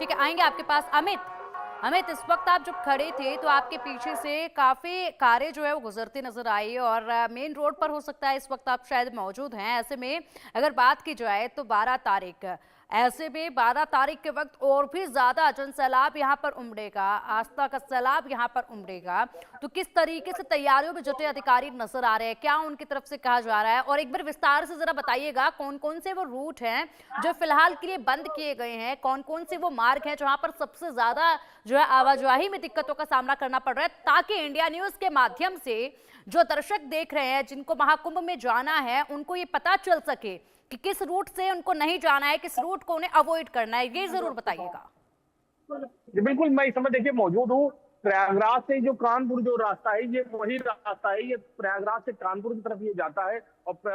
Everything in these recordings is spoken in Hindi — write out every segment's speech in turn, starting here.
ठीक है, आएंगे आपके पास। अमित, इस वक्त आप जब खड़े थे तो आपके पीछे से काफी कारें जो है वो गुजरती नजर आई और मेन रोड पर हो सकता है इस वक्त आप शायद मौजूद हैं। ऐसे में अगर बात की जाए तो 12 तारीख, ऐसे में 12 तारीख के वक्त और भी ज्यादा जन सैलाब यहाँ पर उमड़ेगा, आस्था का सैलाब यहाँ पर उमड़ेगा। तो किस तरीके से तैयारियों में जुटे अधिकारी नजर आ रहे हैं, क्या उनकी तरफ से कहा जा रहा है, और एक बार विस्तार से जरा बताइएगा कौन कौन से वो रूट हैं जो फिलहाल के लिए बंद किए गए हैं, कौन कौन से वो मार्ग हैं जहां पर सबसे ज्यादा जो है आवाजाही में दिक्कतों का सामना करना पड़ रहा है, ताकि इंडिया न्यूज के माध्यम से जो दर्शक देख रहे हैं जिनको महाकुंभ में जाना है उनको ये पता चल सके कि किस रूट से उनको नहीं जाना है, किस रूट को उन्हें अवॉइड करना है, ये जरूर बताइएगा। जी बिल्कुल, मैं इस समय देखिए मौजूद हूँ प्रयागराज से। जो कानपुर जो रास्ता है ये वही रास्ता है, ये प्रयागराज से कानपुर की तरफ ये जाता है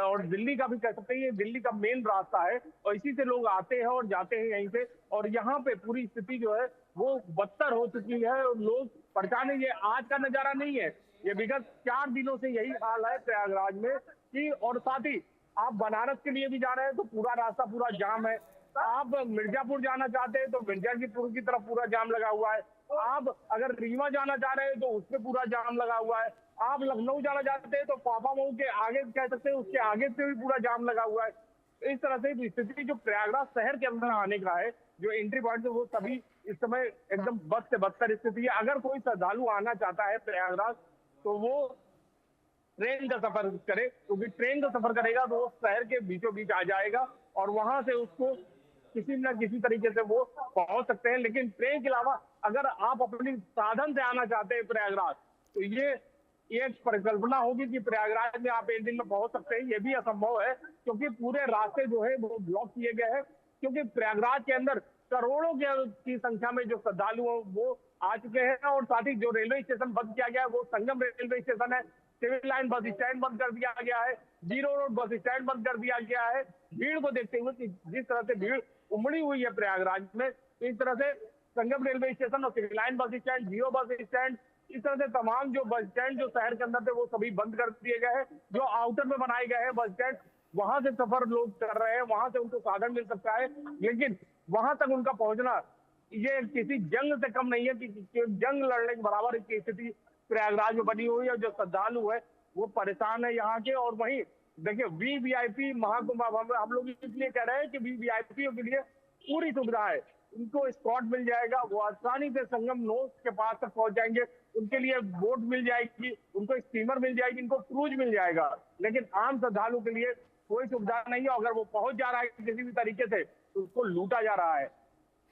और दिल्ली का भी कह सकते हैं, ये दिल्ली का मेन रास्ता है और इसी से लोग आते हैं और जाते हैं यहीं से। और यहाँ पे पूरी स्थिति जो है वो बदतर हो चुकी है और लोग परेशान है। ये आज का नजारा नहीं है, ये विगत 4 दिनों से यही हाल है प्रयागराज में कि। और साथ ही आप बनारस के लिए भी जा रहे हैं तो पूरा रास्ता पूरा जाम है। आप मिर्जापुर जाना चाहते हैं तो मिर्जापुर की तरफ पूरा जाम लगा हुआ है। आप अगर रीवा जाना चाह रहे हैं तो उसपे पूरा जाम लगा हुआ है। आप लखनऊ जाना चाहते हैं तो पापा मऊ के आगे कह सकते हैं उसके आगे से भी पूरा जाम लगा हुआ है। इस तरह से स्थिति जो प्रयागराज शहर के अंदर आने का है, जो एंट्री पॉइंट है वो सभी इस समय एकदम बद से बदतर स्थिति है। अगर कोई श्रद्धालु आना चाहता है प्रयागराज तो वो ट्रेन का सफर करे, क्योंकि ट्रेन का सफर करेगा तो वो शहर के बीचों बीच आ जाएगा और वहां से उसको किसी न किसी तरीके से वो पहुंच सकते हैं। लेकिन ट्रेन के अलावा अगर आप अपनी साधन से आना चाहते हैं प्रयागराज तो ये एक परिकल्पना होगी कि प्रयागराज में आप एक दिन में पहुंच सकते हैं, ये भी असंभव है क्योंकि पूरे रास्ते जो है वो ब्लॉक किए गए हैं। क्योंकि प्रयागराज के अंदर करोड़ों की संख्या में जो श्रद्धालु हैं वो आ चुके हैं और साथ ही जो रेलवे स्टेशन बंद किया गया है वो संगम रेलवे स्टेशन है। सिविल लाइन बस स्टैंड बंद कर दिया गया है, जीरो रोड बस स्टैंड बंद कर दिया गया है। भीड़ को देखते हुए कि जिस तरह से भीड़ उमड़ी हुई है प्रयागराज में, इस तरह से संगम रेलवे स्टेशन और civil line bus stand, zero bus stand, इस तरह से तमाम जो बस स्टैंड जो शहर के अंदर थे वो सभी बंद कर दिए गए हैं। जो आउटर में बनाए गए हैं बस स्टैंड, वहां से सफर लोग कर रहे हैं, वहां से उनको साधन मिल सकता है, लेकिन वहां तक उनका पहुंचना ये किसी जंग से कम नहीं है कि जंग लड़ने के बराबर की स्थिति प्रयागराज में बनी हुई है। जो श्रद्धालु है वो परेशान है यहाँ के। और वहीं देखिए वीवीआईपी महाकुंभ, हम लोग इसलिए कह रहे हैं कि वीवीआईपी के लिए पूरी सुविधा है, उनको स्पॉट मिल जाएगा, वो आसानी से संगम नोस के पास तक पहुंच जाएंगे, उनके लिए बोट मिल जाएगी, उनको स्टीमर मिल जाएगी, इनको क्रूज मिल जाएगा। लेकिन आम श्रद्धालु के लिए कोई सुविधा नहीं है। अगर वो पहुंच जा रहा है किसी भी तरीके से तो उसको लूटा जा रहा है।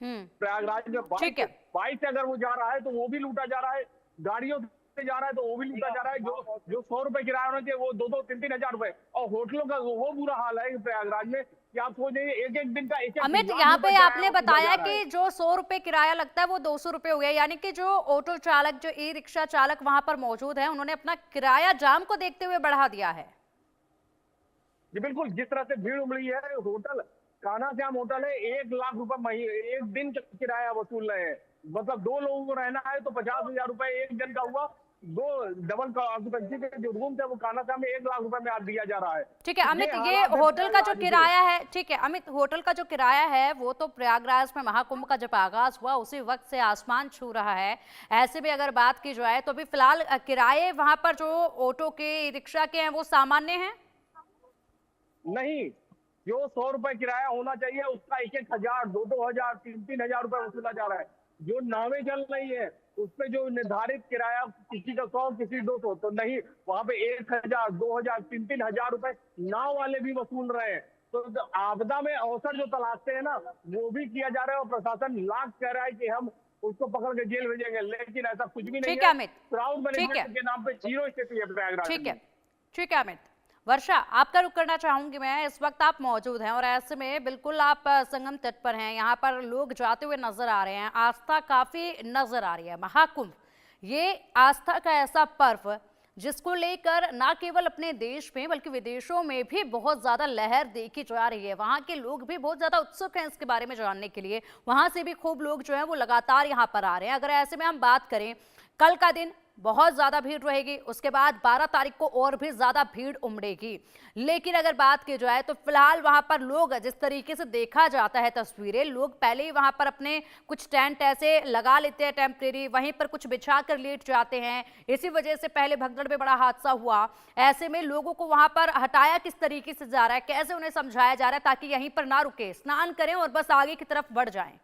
प्रयागराज में बाइक से अगर वो जा रहा है तो वो भी लूटा जा रहा है, गाड़ियों से जा रहा है तो वो भी लूटा जा रहा है। जो 100 रुपए किराया होना चाहिए वो 2-2, 3-3 हजार रुपए। और होटलों का वो बुरा हाल है प्रयागराज में कि आप सोच जाइए एक एक दिन का एक अमित, यहाँ पे आपने बताया कि जो 100 रुपए किराया लगता है वो 200 रुपए हो गया, यानी कि जो ऑटो चालक, जो ई रिक्शा चालक वहां पर मौजूद है उन्होंने अपना किराया जाम को देखते हुए बढ़ा दिया है। जी बिल्कुल, जिस तरह से भीड़ उमड़ी है, होटल कान्हा श्याम होटल है 1 लाख रुपए एक दिन का किराया वसूल रहे हैं। मतलब 2 लोगों को रहना है तो 50,000 रुपए एक दिन का हुआ। 2 डबल ऑक्यूपेंसी के जो रूम थे वो कान्हा श्याम में 1 लाख रुपए में आज दिया जा रहा है। ठीक है अमित, ये होटल का जो किराया है, ठीक है अमित, होटल का जो किराया है वो तो प्रयागराज में महाकुंभ का जब आगाज हुआ उसी वक्त से आसमान छू रहा है। ऐसे में अगर बात की जाए तो अभी फिलहाल किराए वहां पर जो ऑटो के, रिक्शा के हैं वो सामान्य हैं नहीं। जो 100 रुपए किराया होना चाहिए उसका 1-1 हजार, 2-2 हजार, 3-3 हजार रुपए वसूला जा रहा है। जो नावें चल रही है उस पे जो निर्धारित किराया किसी का 100, किसी 200, तो नहीं, वहां पे 1,000, 2,000, 3-3 हजार रुपए नाव वाले भी वसूल रहे हैं। तो आपदा में अवसर जो तलाशते हैं ना वो भी किया जा रहा है और प्रशासन लाख कह रहा है कि हम उसको पकड़ के जेल भेजेंगे, लेकिन ऐसा कुछ भी नहीं है। क्राउड मैनेजमेंट के नाम पे जीरो स्थिति है प्रयागराज। ठीक है अमित। वर्षा, आपका रुख करना चाहूंगी मैं। इस वक्त आप मौजूद हैं और ऐसे में बिल्कुल आप संगम तट पर हैं, यहाँ पर लोग जाते हुए नजर आ रहे हैं, आस्था काफी नजर आ रही है। महाकुंभ ये आस्था का ऐसा पर्व जिसको लेकर ना केवल अपने देश में बल्कि विदेशों में भी बहुत ज्यादा लहर देखी जा रही है। वहां के लोग भी बहुत ज्यादा उत्सुक हैं इसके बारे में जानने के लिए, वहां से भी खूब लोग जो है वो लगातार यहाँ पर आ रहे हैं। अगर ऐसे में हम बात करें कल का दिन बहुत ज्यादा भीड़ रहेगी, उसके बाद 12 तारीख को और भी ज्यादा भीड़ उमड़ेगी। लेकिन अगर बात की जाए तो फिलहाल वहां पर लोग, जिस तरीके से देखा जाता है तस्वीरें, लोग पहले ही वहां पर अपने कुछ टेंट ऐसे लगा लेते हैं टेम्परेरी, वहीं पर कुछ बिछा कर लेट जाते हैं। इसी वजह से पहले भगदड़ में बड़ा हादसा हुआ। ऐसे में लोगों को वहां पर हटाया किस तरीके से जा रहा है, कैसे उन्हें समझाया जा रहा है ताकि यहीं पर ना रुके, स्नान करें और बस आगे की तरफ बढ़ जाएं।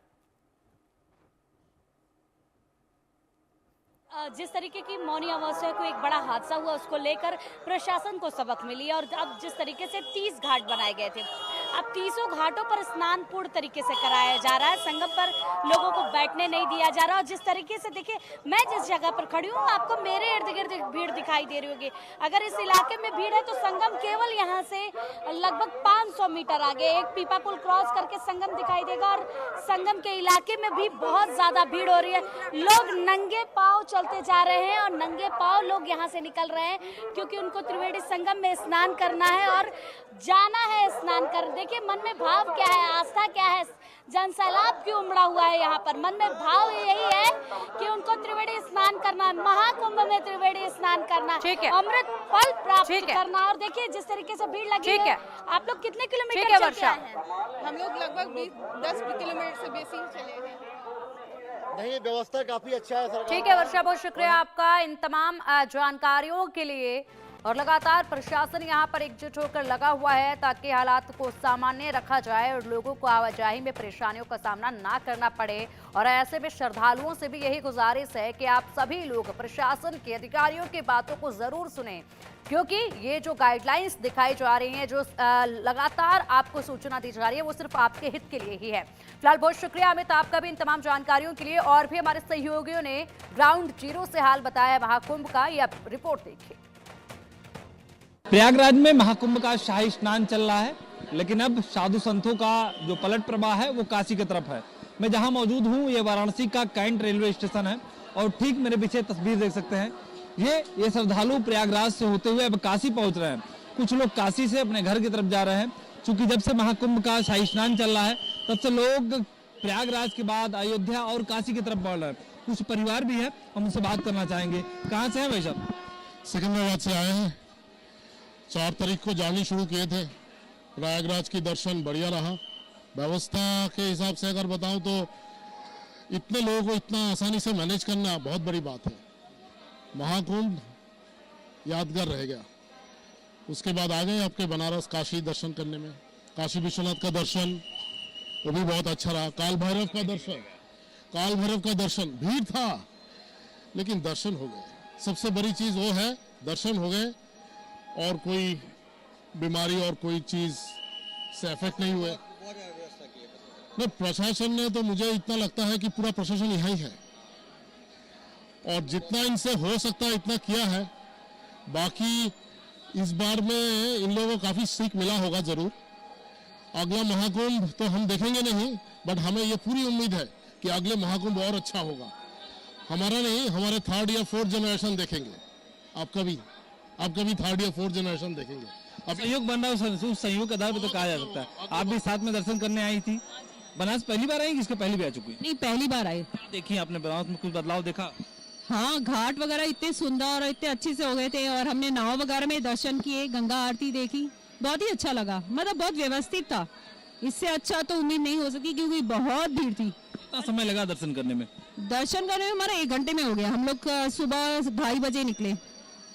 जिस तरीके की मौनी अमावस्या को एक बड़ा हादसा हुआ, उसको लेकर प्रशासन को सबक मिली और अब जिस तरीके से 30 घाट बनाए गए थे, अब 30 घाटों पर स्नान पूर्ण तरीके से कराया जा रहा है। संगम पर लोगों को बैठने नहीं दिया जा रहा। और जिस तरीके से देखिए, मैं जिस जगह पर खड़ी हूँ, आपको मेरे इर्द गिर्द भीड़ दिखाई दे रही होगी। अगर इस इलाके में भीड़ है तो संगम केवल यहाँ से लगभग 500 मीटर आगे एक पीपा पुल क्रॉस करके संगम दिखाई देगा और संगम के इलाके में भी बहुत ज्यादा भीड़ हो रही है। लोग नंगे पाँव चलते जा रहे हैं और नंगे पाँव लोग यहाँ से निकल रहे हैं क्योंकि उनको त्रिवेणी संगम में स्नान करना है और जाना है स्नान कर। देखिए मन में भाव क्या है, आस्था क्या है, जनसैलाब क्यों उमड़ा हुआ है यहाँ पर। मन में भाव यही है कि उनको त्रिवेणी स्नान करना है, महाकुंभ में त्रिवेणी स्नान करना, अमृत फल प्राप्त करना। और देखिए जिस तरीके से भीड़ लगी है। आप लोग कितने किलोमीटर चल के आए हैं? हम लोग लगभग 10 किलोमीटर से बेसी चले हैं। नहीं, व्यवस्था काफी अच्छा है सरकार। ठीक है वर्षा, बहुत शुक्रिया आपका इन तमाम जानकारियों के लिए। और लगातार प्रशासन यहाँ पर एकजुट होकर लगा हुआ है ताकि हालात को सामान्य रखा जाए और लोगों को आवाजाही में परेशानियों का सामना ना करना पड़े। और ऐसे में श्रद्धालुओं से भी यही गुजारिश है कि आप सभी लोग प्रशासन के अधिकारियों की बातों को जरूर सुने, क्योंकि ये जो गाइडलाइंस दिखाई जा रही हैं, जो लगातार आपको सूचना दी जा रही है, वो सिर्फ आपके हित के लिए ही है। फिलहाल बहुत शुक्रिया अमित आपका भी इन तमाम जानकारियों के लिए। और भी हमारे सहयोगियों ने ग्राउंड जीरो से हाल बताया महाकुंभ का, यह रिपोर्ट देखिए। प्रयागराज में महाकुंभ का शाही स्नान चल रहा है, लेकिन अब साधु संतों का जो पलट प्रवाह है वो काशी की तरफ है। मैं जहां मौजूद हूं ये वाराणसी का कैंट रेलवे स्टेशन है और ठीक मेरे पीछे तस्वीर देख सकते हैं। ये श्रद्धालु प्रयागराज से होते हुए अब काशी पहुंच रहे हैं। कुछ लोग काशी से अपने घर की तरफ जा रहे हैं। चूंकि जब से महाकुंभ का शाही स्नान चल रहा है तब से लोग प्रयागराज के बाद अयोध्या और काशी की तरफ बढ़ रहे हैं। कुछ परिवार भी है, हम उनसे बात करना चाहेंगे। कहाँ से हैं भाई साहब? सिकंदराबाद से आए हैं। 4 तारीख को जानी शुरू किए थे। प्रयागराज की दर्शन बढ़िया रहा। व्यवस्था के हिसाब से अगर बताऊं तो इतने लोगों को इतना आसानी से मैनेज करना बहुत बड़ी बात है। महाकुंभ यादगार रह गया। उसके बाद आ गए आपके बनारस काशी दर्शन करने में। काशी विश्वनाथ का दर्शन वो भी बहुत अच्छा रहा। काल भैरव का दर्शन भीड़ था लेकिन दर्शन हो गए। सबसे बड़ी चीज वो है, दर्शन हो गए और कोई बीमारी और कोई चीज से इफेक्ट नहीं हुए। नहीं, प्रशासन ने तो मुझे इतना लगता है कि पूरा प्रशासन यही है और जितना इनसे हो सकता है इतना किया है। बाकी इस बार में इन लोगों को काफी सीख मिला होगा जरूर। अगला महाकुंभ तो हम देखेंगे नहीं, बट हमें ये पूरी उम्मीद है कि अगले महाकुंभ और अच्छा होगा। हमारा नहीं, हमारे 3rd या 4th जनरेशन देखेंगे। आपका भी 3rd या 4th जनरेशन देखेंगे। अब सहयोग बन रहा है, सहयोग के आधार पर तो कहा जा सकता है। आप भी साथ में दर्शन करने आई थी। बनारस पहली बार आई कि इसके पहले भी आ चुकी? नहीं, पहली बार आई। देखिए आपने बनारस में कुछ बदलाव देखा? हाँ, घाट वगैरह इतने सुंदर और इतने अच्छे से हो गए थे और हमने नाव वगैरह में दर्शन किए, गंगा आरती देखी, बहुत ही अच्छा लगा। मतलब बहुत व्यवस्थित था। इससे अच्छा तो उम्मीद नहीं हो सकी क्योंकि बहुत भीड़ थी। कितना समय लगा दर्शन करने में? दर्शन करने में हमारा 1 घंटे में हो गया। हम लोग सुबह 2:30 बजे निकले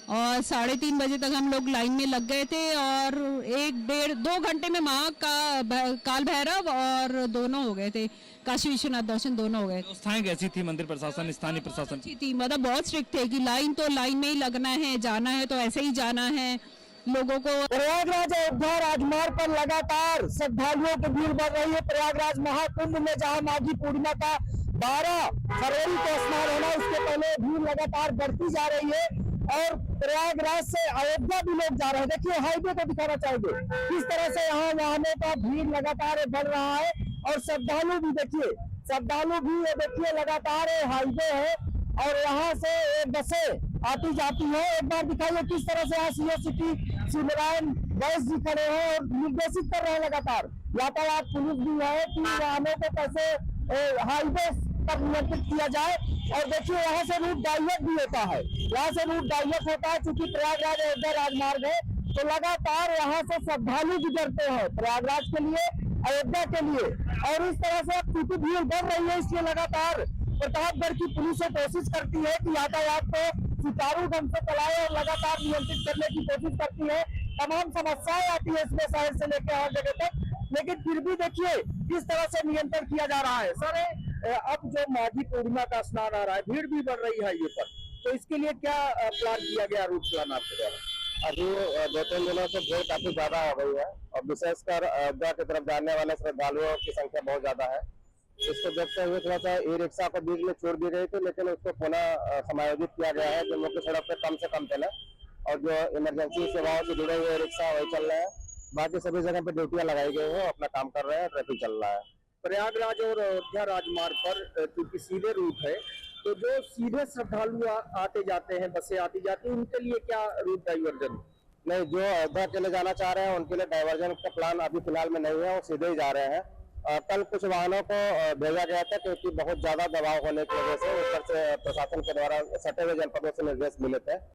और 3:30 बजे तक हम लोग लाइन में लग गए थे और 1-1.5-2 घंटे में माँ का काल भैरव और दोनों हो गए थे, काशी विश्वनाथ दर्शन दोनों हो गए। व्यवस्थाएं कैसी थी? मंदिर प्रशासन, स्थानीय प्रशासन थी, मतलब बहुत स्ट्रिक्ट थे कि लाइन तो लाइन में ही लगना है, जाना है तो ऐसे ही जाना है। लोगों को प्रयागराज अयोध्या राजमार्ग पर लगातार श्रद्धालुओं की भीड़ बढ़ रही है। प्रयागराज महाकुंभ में जहां माघी पूर्णिमा का 12 फरवरी को स्नान होना, उसके पहले भीड़ लगातार बढ़ती जा रही है और प्रयागराज से अयोध्या भी लोग जा रहे हैं। देखिए हाईवे को दिखाना चाहेंगे किस तरह से यहाँ वाहनों का भीड़ लगातार बढ़ रहा है और श्रद्धालु भी देखिए लगातार हाईवे है और यहाँ से बसें आती जाती है। एक बार दिखाइए किस तरह से यहाँ सीओ सिटी शिवनारायण वैस जी खड़े हैं और निर्देशित कर रहे हैं लगातार। यातायात पुलिस भी है कि वाहनों को कैसे हाईवे पर नियंत्रित किया जाए। और देखिए यहाँ से रूट डाइवर्ट भी होता है, यहाँ से रूट डाइवर्ट होता है क्योंकि प्रयागराज अयोध्या राजमार्ग है, तो लगातार यहाँ से श्रद्धालु गुजरते हैं प्रयागराज के लिए, अयोध्या के लिए। और इस तरह से अब चूंकि भीड़ बढ़ रही है, इसलिए लगातार प्रतापगढ़ की पुलिस कोशिश करती है कि यातायात को सुचारू ढंग से चलाए और लगातार नियंत्रित करने की कोशिश करती है। तमाम समस्याएं आती है इसमें शहर से लेकर हर जगह तक, लेकिन फिर भी देखिए किस तरह से नियंत्रण किया जा रहा है। सर अब जो माघी पूर्णिमा का स्नान आ रहा है, भीड़ भी बढ़ रही है ये पर, तो इसके लिए क्या प्लान किया गया, रूट प्लान आपके द्वारा? अभी 2-3 दिनों से भीड़ काफी ज्यादा हो गई है और विशेषकर अयोध्या की तरफ जाने वाले श्रद्धालुओं की संख्या बहुत ज्यादा है। इसको देखते हुए थोड़ा सा ई रिक्शा को बीच में छोड़ दी गई थी, लेकिन उसको पुनः समायोजित किया गया है जो मुख्य सड़क पे कम से कम चले और जो इमरजेंसी सेवाओं से जुड़े हुए रिक्शा वही चल रहे हैं। बाकी सभी जगह पे ड्यूटियां लगाई गई है, अपना काम कर रहे हैं, ट्रैफिक चल रहा है। प्रयागराज और अयोध्या राजमार्ग पर क्योंकि सीधे रूट है, तो जो सीधे श्रद्धालु आते जाते हैं, बसें आती जाती हैं, उनके लिए क्या रूट डाइवर्जन? नहीं, जो अयोध्या के लिए जाना चाह रहे हैं उनके लिए डाइवर्जन का प्लान अभी फिलहाल में नहीं है, वो सीधे ही जा रहे हैं। कल कुछ वाहनों को भेजा गया था क्योंकि बहुत ज्यादा दबाव होने की वजह से ऊपर से प्रशासन के द्वारा सटे हुए जनपदों से निर्देश मिले थे